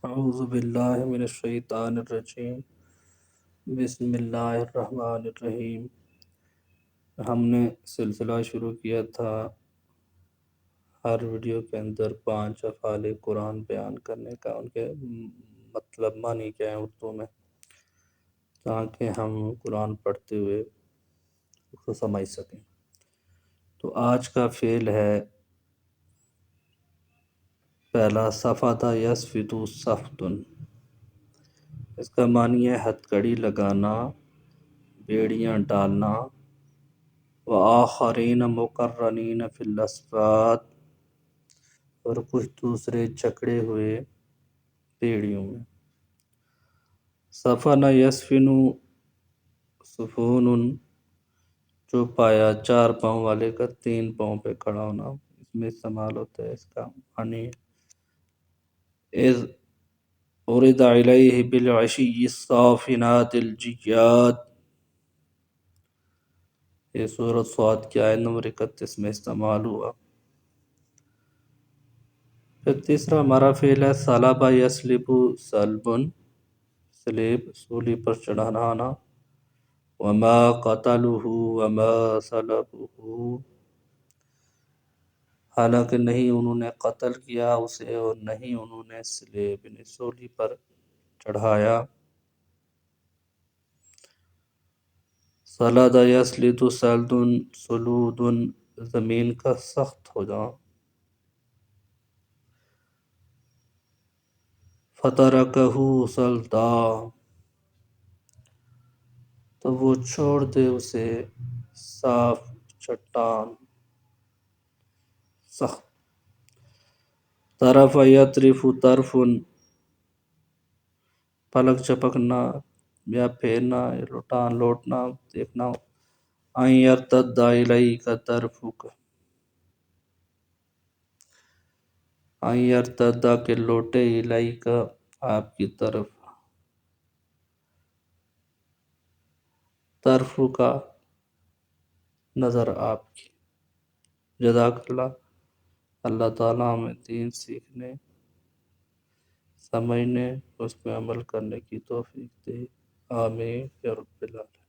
اعوذ باللہ من الشیطان الرجیم بسم اللہ الرحمن الرحیم۔ ہم نے سلسلہ شروع کیا تھا ہر ویڈیو کے اندر 5 افعال قرآن بیان کرنے کا، ان کے مطلب معنی کیا ہے اردو میں، تاکہ ہم قرآن پڑھتے ہوئے اس کو سمجھ سکیں۔ تو آج کا فعل ہے پہلا صفد یصفد صفدن۔ اس کا معنی ہے ہتھ کڑی لگانا، بیڑیاں ڈالنا، وآخرین مقرنین فی الاصفاد، اور کچھ دوسرے جکڑے ہوئے بیڑیوں میں۔ صفن یصفن سفون، جو پایا 4 پاؤں والے کا 3 پاؤں پہ کھڑا ہونا، اس میں استعمال ہوتا ہے۔ اس کا معنی اذ عرض علیہ بالعشی الصافنات الجیاد، یہ سورۃ صاد کی آیت نمبر 31 میں استعمال ہوا۔ پھر تیسرا ہمارا فعل ہے صلب یصلب صلبن، سلیب سولی پر چڑھانا، وما قتلہ وما صلبہ، حالانکہ نہیں انہوں نے قتل کیا اسے اور نہیں انہوں نے سلیب یعنی سولی پر چڑھایا۔ صلد یصلد صلدن صلودن، زمین کا سخت ہو جانا۔ فترکہ صلدا، تو وہ چھوڑ دے اسے صاف چٹان سخت۔ طرف یطرف طرفن، پلک جھپکنا یا پھیرنا، لوٹنا دیکھنا۔ ان یرتد الیک طرفک، ان یرتد کہ لوٹے الیک آپ کی طرف، طرف کا نظر آپ کی۔ جزاک اللہ۔ اللہ تعالیٰ ہمیں دین سیکھنے، سمجھنے، اس پہ عمل کرنے کی توفیق دے۔ آمین یا رب العالمین۔